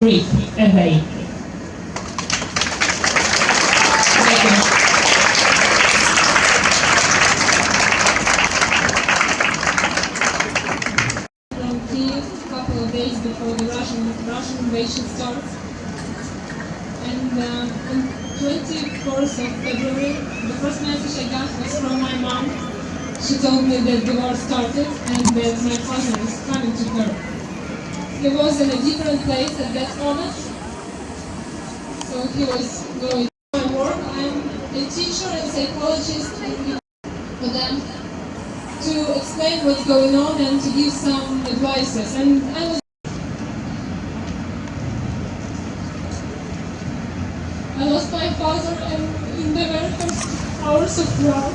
strip away. From Kiev a couple of days before the Russian invasion starts. And on 24th of February, the first message I got was from my mom. She told me that the war started and that my father is coming to her. He was in a different place at that moment, so he was going to my work. I'm a teacher and psychologist for them to explain what's going on and to give some advices. And I lost my father in the very first hours of war.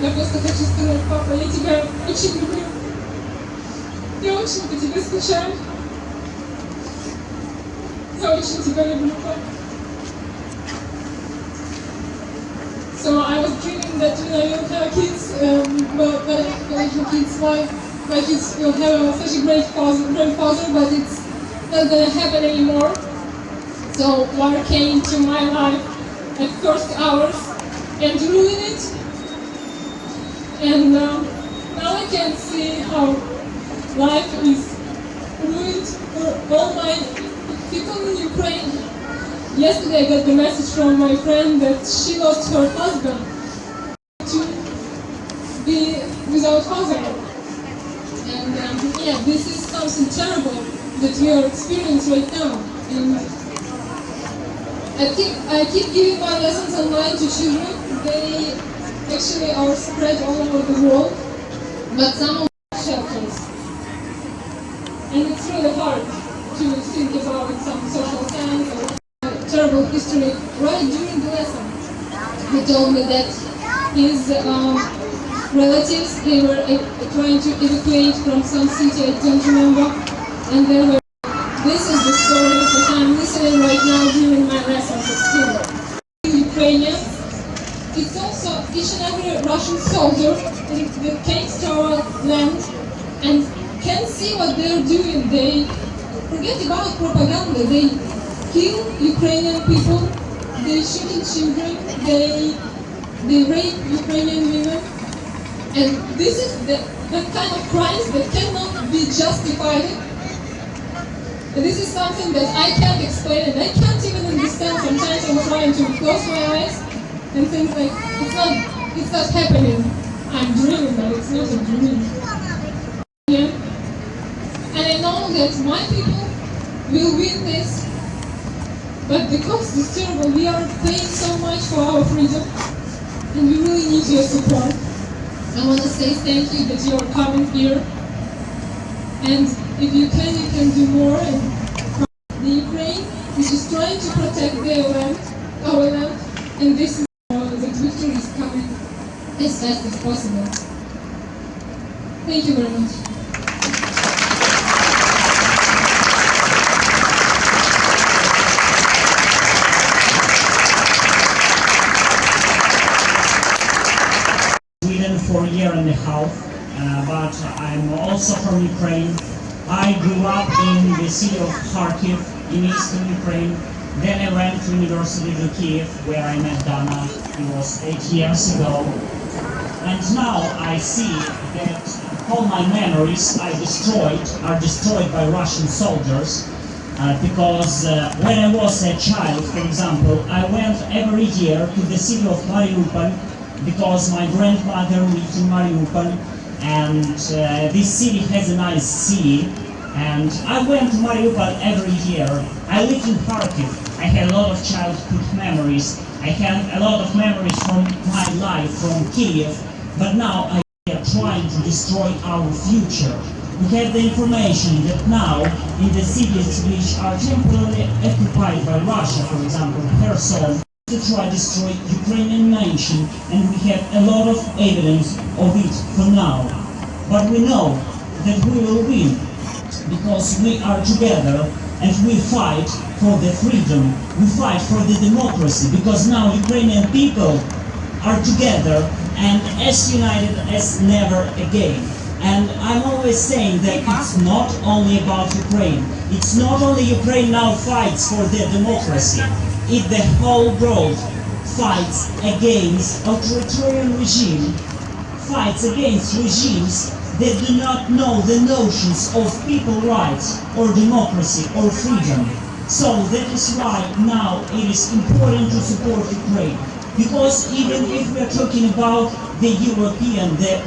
Я просто хочу сказать, папа, я тебя очень люблю. Я очень по тебе скучаю. Я очень тебя люблю, папа. So I was dreaming that when I will have kids, but when I have kids, my kids will have such a great grandfather, but it's not gonna happen anymore. So war came to my life at first hours and ruined it. And now I can see how life is ruined for all my people in Ukraine. Yesterday I got the message from my friend that she lost her husband to be without husband. And yeah, this is something terrible that we are experiencing right now. And I keep giving my lessons online to children. They actually are spread all over the world, but some of them are shelters. And it's really hard to think about some social science or terrible history. Right during the lesson, he told me that his relatives, they were trying to evacuate from some city, I don't remember, and they were. This is the story that I'm listening right now during my lessons at school. Ukrainians. It's also each and every Russian soldier that came to our land and can see what they're doing. They forget about propaganda. They kill Ukrainian people, they shoot children, they rape Ukrainian women. And this is the kind of crimes that cannot be justified. And this is something that I can't explain and I can't even understand. Sometimes I'm trying to close my eyes and think like, it's not happening. I'm dreaming, but it's not a dream. Yeah. And I know that my people will win this, but the cost is terrible. We are paying so much for our freedom, and we really need your support. I want to say thank you that you are coming here, and if you can do more. And the Ukraine is just trying to protect their land, our land, and this is the victory is coming as fast as possible. Thank you very much. Sweden for a year and a half, but I'm also from Ukraine. I grew up in the city of Kharkiv in eastern Ukraine. Then I went to University of Kiev, where I met Dana. It was 8 years ago. And now I see that all my memories are destroyed by Russian soldiers. Because when I was a child, for example, I went every year to the city of Mariupol because my grandmother lived in Mariupol, and this city has a nice sea. And I went to Mariupol every year. I lived in Kharkiv. I had a lot of childhood memories. I had a lot of memories from my life from Kiev. But now I are trying to destroy our future. We have the information that now in the cities which are temporarily occupied by Russia, for example, Kherson, to try to destroy Ukrainian nation, and we have a lot of evidence of it for now. But we know that we will win, because we are together and we fight for the freedom, we fight for the democracy, because now Ukrainian people are together and as united as never again. And I'm always saying that it's not only about Ukraine. It's not only Ukraine now fights for their democracy. The whole world fights against authoritarian regime, fights against regimes that do not know the notions of people's rights or democracy or freedom. So that is why now it is important to support Ukraine. Because even if we are talking about the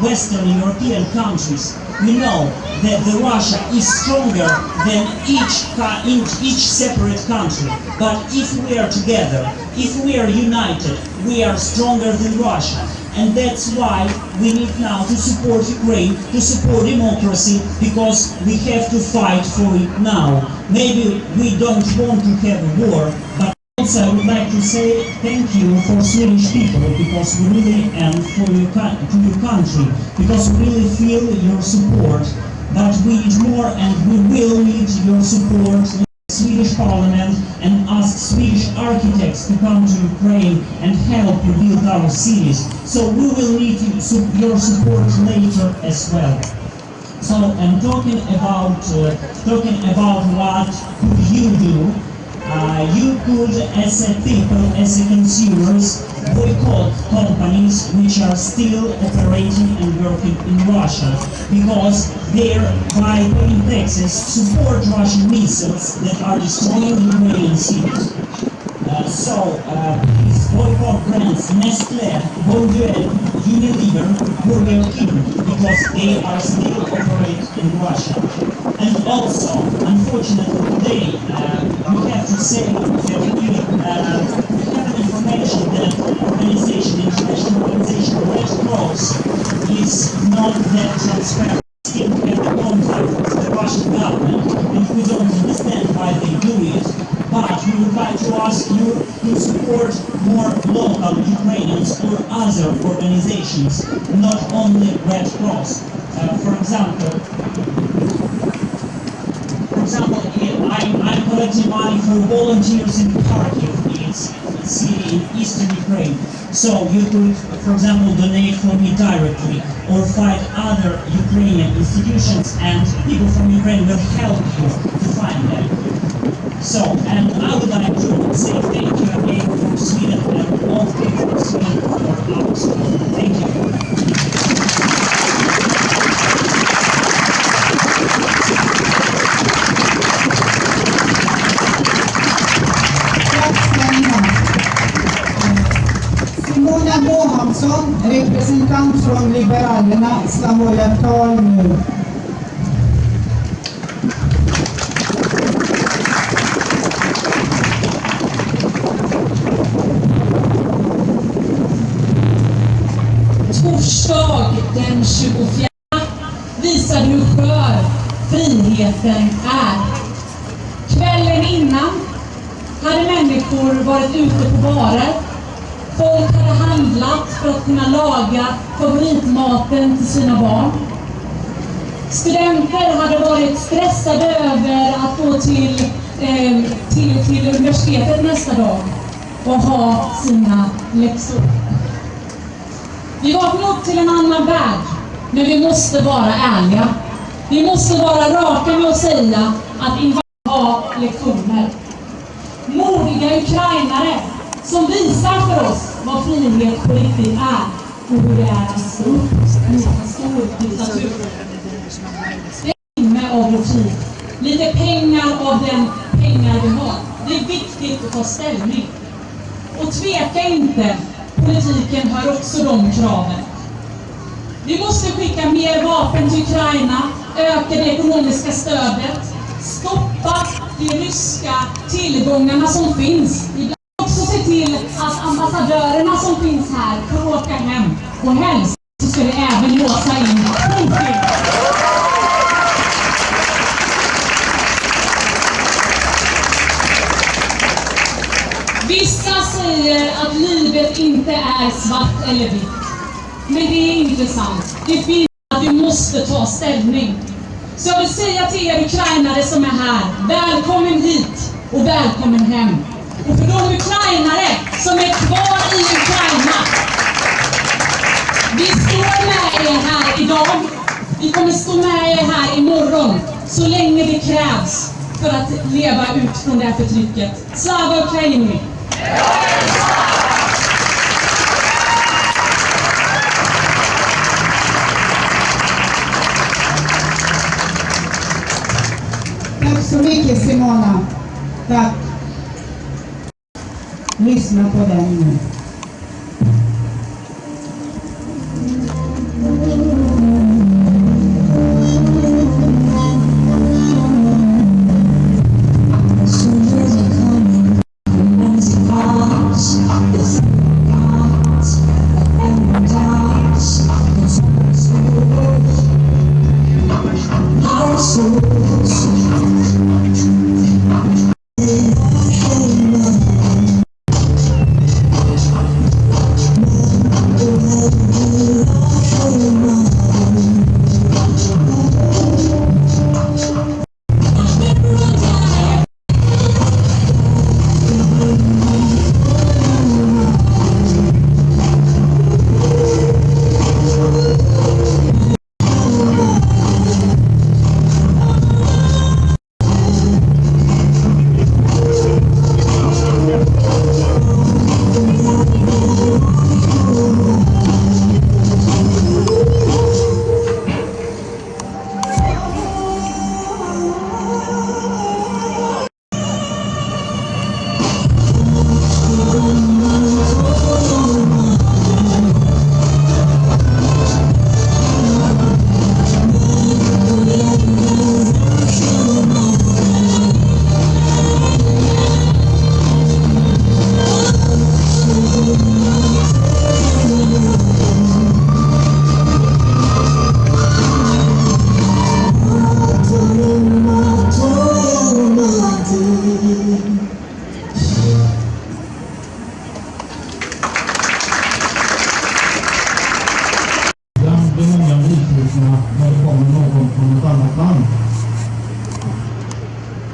Western European countries, we know that the Russia is stronger than each separate country. But if we are together, if we are united, we are stronger than Russia. And that's why we need now to support Ukraine, to support democracy, because we have to fight for it now. Maybe we don't want to have a war, but also I would like to say thank you for Swedish people, because we really, and for your country, because we really feel your support. But we need more, and we will need your support in the Swedish Parliament, and ask Swedish architects to come to Ukraine and help to build our cities. So we will need your support later as well. So I'm talking about what could you do. You could, as a people, as a consumers, boycott companies which are still operating and working in Russia, because they, by paying taxes, support Russian missiles that are destroying Ukrainian cities. Please boycott brands Nestlé, Bonduelle, Unilever, Burger King, because they are still operating in Russia. And also, unfortunately today, we have to say that we have information that international organization Red Cross is not that transparent. Still have contact with the Russian government, and we don't understand why they do it. But we would like to ask you to support more local Ukrainians or other organizations, not only Red Cross. For example, I'm collecting money for volunteers in Kharkiv, it's a city in eastern Ukraine. So you could, for example, donate for me directly, or find other Ukrainian institutions, and people from Ukraine will help you to find them. So, and I would like to say thank you again for Sweden and all people in Sweden for our support. Thank you. Representant från Liberalerna ska hålla tal nu. Torsdag den 24 visade hur skör friheten är. Kvällen innan hade människor varit ute på barer. Folk hade handlat för att kunna laga favoritmaten till sina barn. Studenter hade varit stressade över att gå till universitetet nästa dag och ha sina läxor. Vi vaknar upp till en annan värld, men vi måste vara ärliga. Vi måste vara raka med att säga att invandrare har lektioner. Modiga ukrainare som visar för oss vad frihet på riktigt är och hur det är att stå upp mot en stor diktatur. Det är en timme av vår tid. Lite pengar av den pengar vi har. Det är viktigt att ta ställning. Och tveka inte, politiken har också de kraven. Vi måste skicka mer vapen till Ukraina, öka det ekonomiska stödet, stoppa de ryska tillgångarna som finns. Också se till att ambassadörerna som finns här får åka hem, och helst så ska vi även låsa in Putin. Vissa säger att livet inte är svart eller vitt. Men det är inte sant. Det finns att vi måste ta ställning. Så jag vill säga till er ukrainare som är här, välkommen hit och välkommen hem. Och för de ukrainare som är kvar i Ukraina, vi står med er här idag. Vi kommer stå med er här imorgon, så länge det krävs för att leva ut från det här förtrycket. Slava Ukraini! Tack så mycket, Simona. Tack. Lyssna på den nu.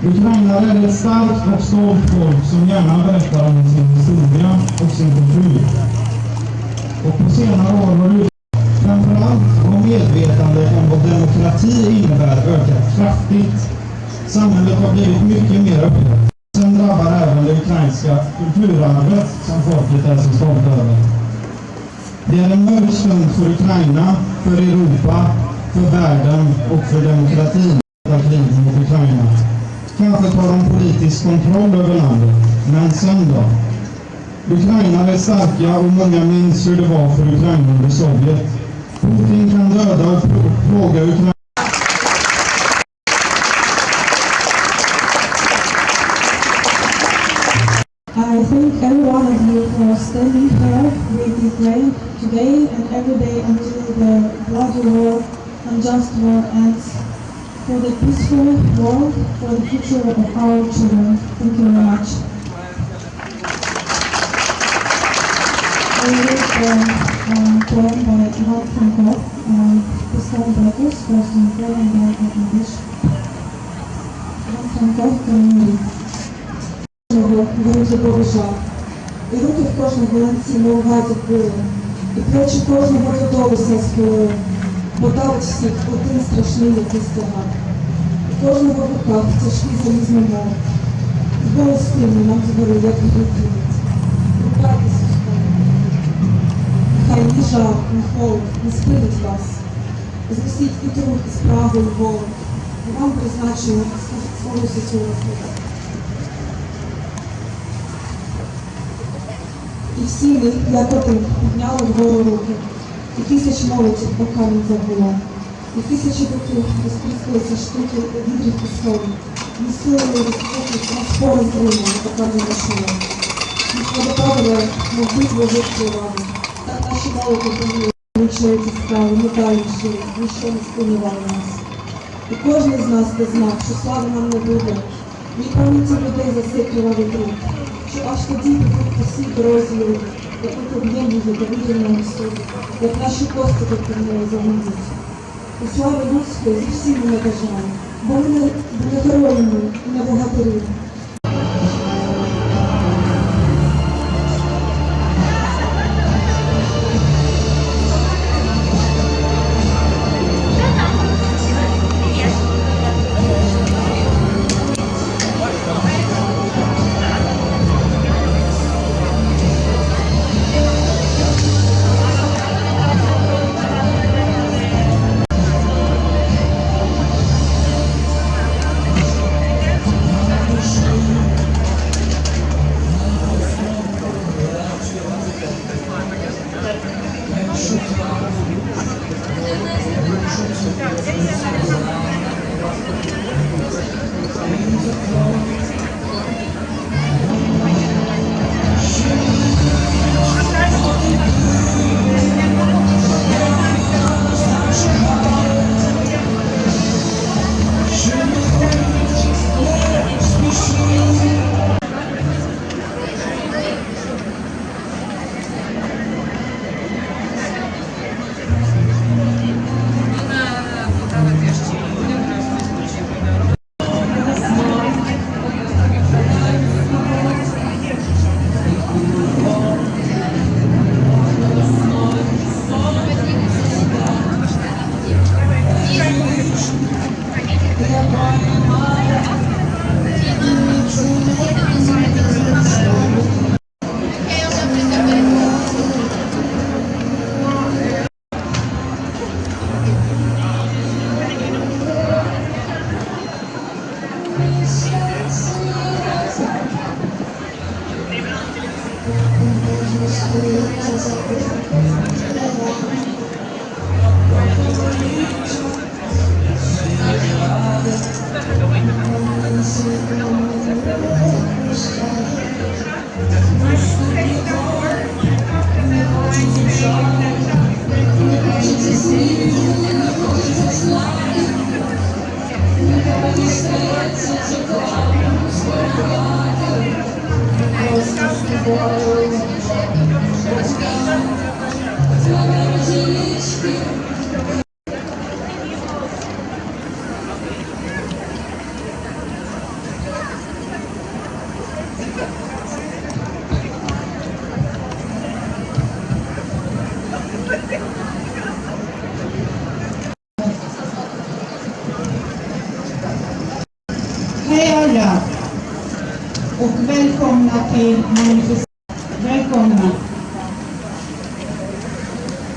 Ukrainare är ett starkt och stolt folk som gärna berättar om sin historia och sin kultur. Och på senare år har framförallt har medvetandet om vad demokrati innebär ökat kraftigt. Samhället har blivit mycket mer öppet. Sen drabbar även det ukrainska kulturarvet som folket är så stolta över. Det är en mörk stund för Ukraina, för Europa, för världen och för demokratin av kriget mot Ukraina. Kanske tar de politisk kontroll över landet, men sen då? Ukraina är starka och många minns hur det var för Ukraina under Sovjet. Putin kan döda och plåga Ukraina. I thank every one of you for standing here with Ukraine today and every day until the bloody war, unjust war ends, for the peaceful world, for the future of our children. Thank you very much. I read a poem by Ivan Frankov, The Stone Breakers, first in Ukraine and then in English. Ivan Frankov, can you read? Він вже поважав. І руки в кожній голянці наугаді пили, і плечі кожного додолуся схилили, бо давить всіх один страшний якийсь тягар. І кожного в руках тяжкий залізний мов. І голос спільний нам говорив, як відповідь. Рукайтеся в школі. Хай ні жар, ні холод не спинить вас. Знесіть і труд, і справу, і волю. І вам призначено свою сесію розгляду. І всі ми, як один, підняли вгору руки, і тисяч молодів по камінь забула, і тисячі років розпріскалися штуки відрів і солі, і силами розпутуть на спори з гримом, покажу на шула. Їх водопадали, мов битву випливали, так наші молоді були, нічої ці справи, медалі жили, ніщо не спинювало нас. І кожен з нас де знав, що слави нам не буде, ні пам'яті людей засиплювали труд. Що аж тоді підуть по всій дорозі люди, як ми поб'ємо її до вірного суду, як наші кості до кінної загнуть. І слави людської зі всіми не бажаємо, бо ми не героїми і не богатирі. Hej alla och välkomna till manifestationen. Välkomna.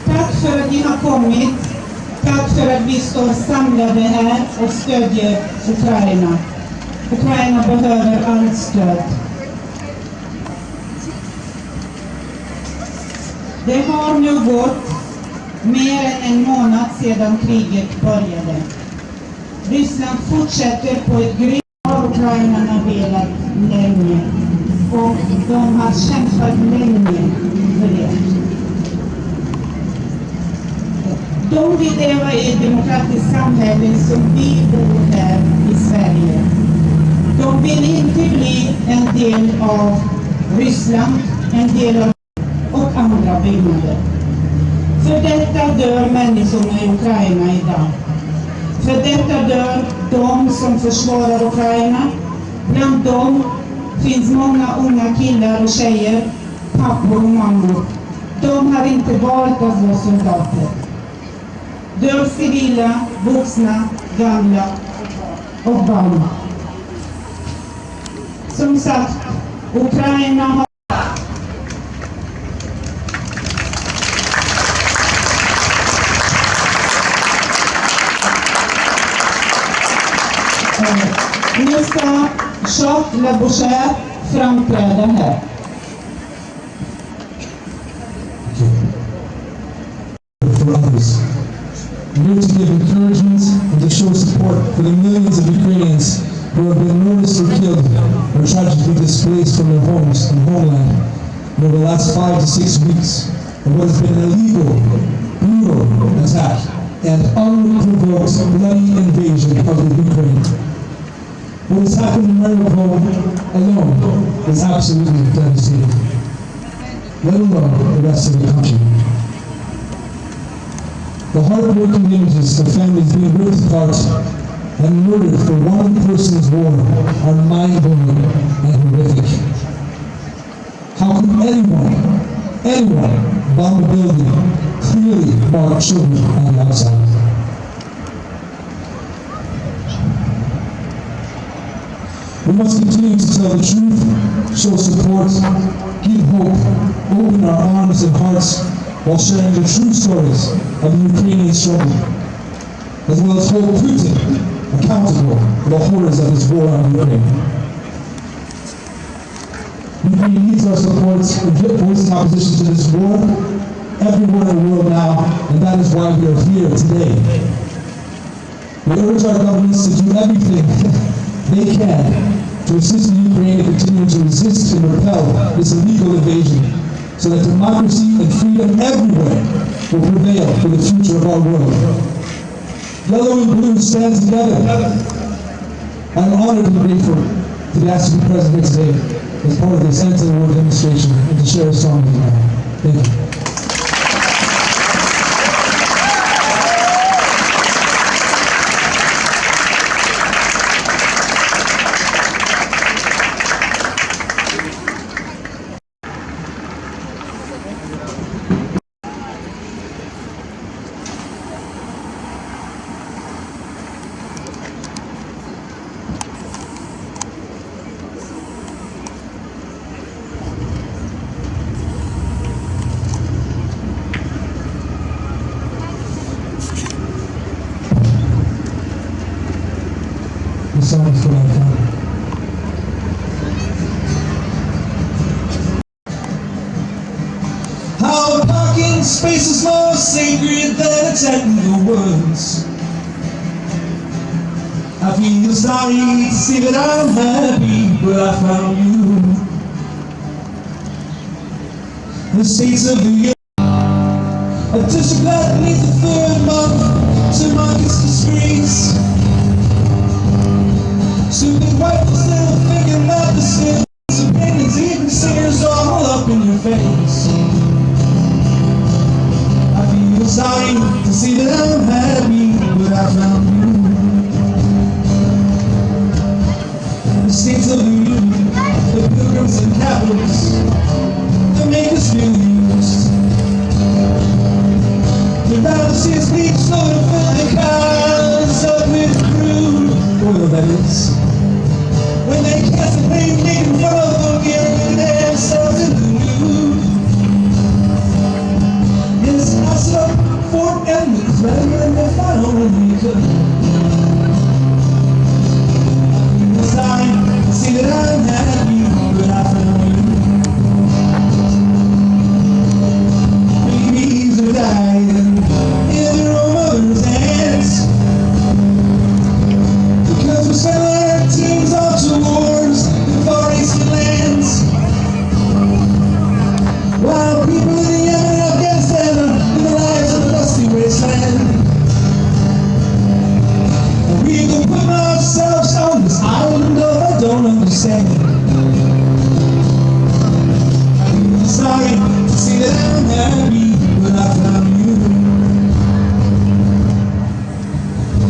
Tack för att ni har kommit. Tack för att vi står samlade här och stödjer Ukraina. Ukraina behöver allt stöd. Det har nu gått mer än en månad sedan kriget började. Ryssland fortsätter på ett grymt ukrainarna velat länge och de har kämpat länge för det. De vill leva i ett demokratiskt samhälle som vi bor här i Sverige. De vill inte bli en del av Ryssland, en del av och andra byggnader. För detta dör människorna i Ukraina idag. För detta dör de som försvarar Ukraina. Bland dem finns många unga killar och tjejer, pappor och mammor. De har inte valt att vara soldater. Dör civila, vuxna, gamla och barn. Som sagt, Ukraina har nu ska Jacques Labouchere framträda här. For others. I'm here to give encouragement and to show support for the millions of Ukrainians who have been murderously killed or tragically displaced from their homes and homeland over the last 5 to 6 weeks of what has been an illegal, brutal attack and unprovoked bloody invasion of the Ukraine. What has happened in Mariupol alone is absolutely devastating, let alone the rest of the country. The heartbreaking images of families being ripped apart and murdered for one person's war are mind-blowing and horrific. How could anyone bomb a building clearly marked children on the outside? We must continue to tell the truth, show support, give hope, open our arms and hearts while sharing the true stories of the Ukrainian struggle, as well as hold Putin accountable for the horrors of his war on Ukraine. Ukraine needs our support in voicing opposition to this war, everywhere in the world now, and that is why we are here today. We urge our governments to do everything they can to assist Ukraine in continuing to resist and repel this illegal invasion, so that democracy and freedom everywhere will prevail for the future of our world. Yellow and blue stand together. I'm honored and grateful to be asked to be present here today as part of this anti-war demonstration and to share a song with you now. Thank you. The song is what I found. How a parking space is more sacred than a technical words. I feel sorry to say that I'm happy, but I found you. The states of the year, a district that needs the third month to mark its disgrace. Stupid white still thinking that the sins of opinions, even singers all up in your face. I feel sorry to see that I'm happy, but I found you. The states of the union, the pilgrims and capitals, that make us feel used. They're bound to see us bleach, slow to fill the cars up with crude oil, that is. When they cast the blame, making fun of them, giving themselves in the nude. Yes, I stood up for enemies, rather than if I only could. It's time to see that I'm happy, but I found you. Babies are dying in their own mother's hands, because we're selling our teams off to wars in far eastern lands, while people in Yemen and Afghanistan are in the lives of a dusty wasteland. And we can put ourselves on this island of I don't understand. I'm sorry to see that I'm happy, but I found you.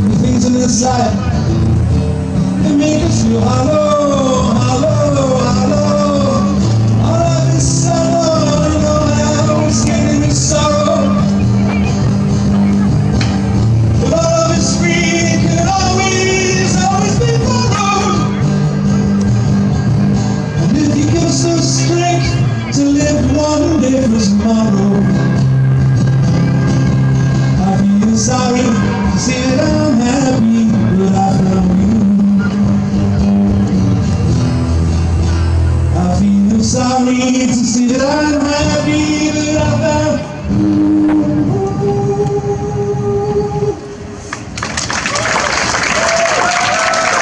The things in this life that make us feel hollow, hollow, hollow. All of this sorrow, you know how it's giving me sorrow. But all of it's free, could always, always be borrowed. And if you give us the strength to live one day for tomorrow, I feel sorry to see that I'm happy, but I found you. I feel sorry to see that I'm happy, but I found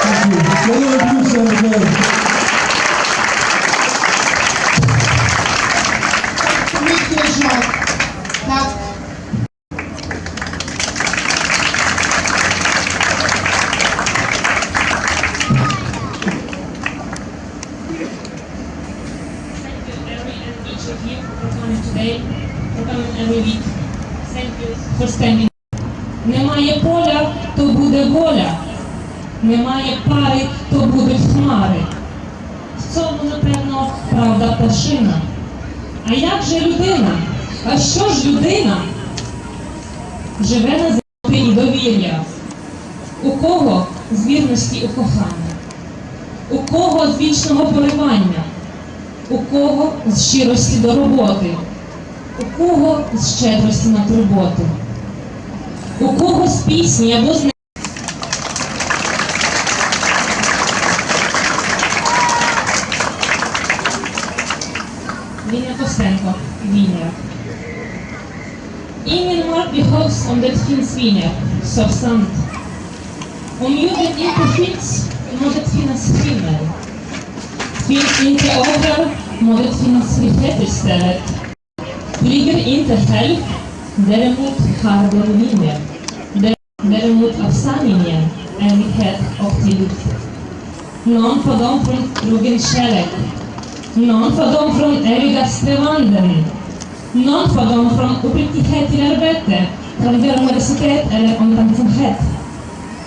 Thank you. Yellow and blue stand together. Today, for coming every week. Thank you for standing. Немає поля, то буде воля. Немає пари, то будуть хмари. В цьому, напевно, правда пташина. А як же людина? А що ж людина? Живе на землі і довір'я. У кого з вірності у кохання? У кого з вічного поривання? У кого з щирості до роботи? У кого з щедрості на турботи? У кого з пісні або з Лінія Костенко, Вінія. Ingen mark behövs om det finns viner, så sant. Om jorden inte finns, må det finnas himmel. Finns inte åkrar, må det finnas frihet istället. Flyger inte själv, däremot har den vinner. Däremot av sanningen, ärlighet och tillit. Någon får dem från trogen kärlek. Någon får dem från eviga strävanden. Någon får dem från uppriktighet till arbete, från generositet eller omtänksamhet.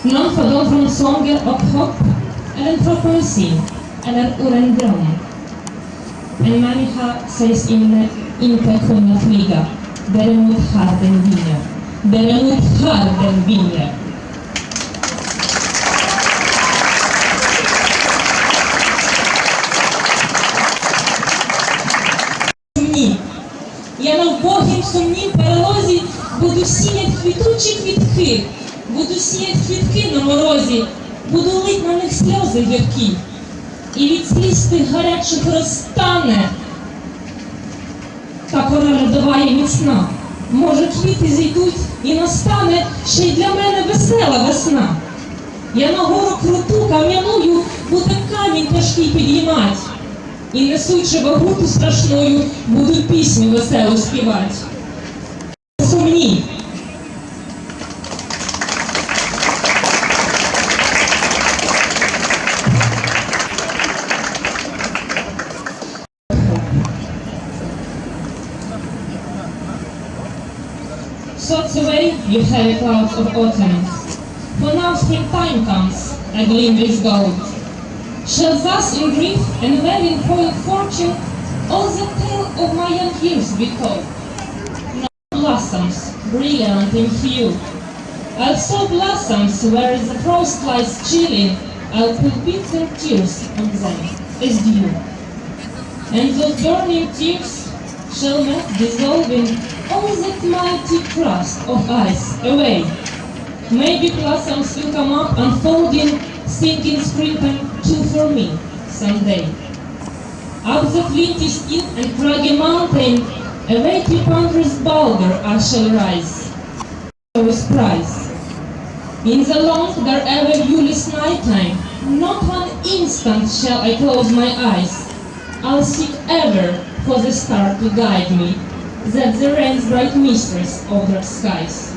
Någon får dem från sånger och hopp, eller från poesi, eller ur en dröm. En människa sägs inte kunna flyga, däremot har den vingar. Däremot har den vingar. Я на вбогім сумнім перелозі буду сіять квітучі квітки, буду сіять квітки на морозі, буду лить на них сльози гіркі. І від сліз тих гарячих розтане та кора льодова і міцна. Може, квіти зійдуть і настане ще й для мене весела весна. Я на гору круту кам'яною буду камінь тяжкий підіймать. І несучи вагуту страшною, буду пісню веселу співать. Сумні. Sorts away, you heavy clouds of autumn. For now springtime comes, a gleam with gold. Shall thus in grief and wearing foiled fortune all the tale of my young years be told. Now blossoms, brilliant in hue, I'll sow blossoms where the frost lies chilling, I'll put bitter tears on them as dew. And those burning tears shall melt, dissolving all that mighty crust of ice away. Maybe blossoms will come up unfolding, singing springtime too for me someday. Up the flinty steep and craggy mountain, a weighty ponderous boulder I shall rise, with prize. In the long, there ever viewless nighttime, not one instant shall I close my eyes. I'll seek ever for the star to guide me, that the rain's bright mistress of dark skies.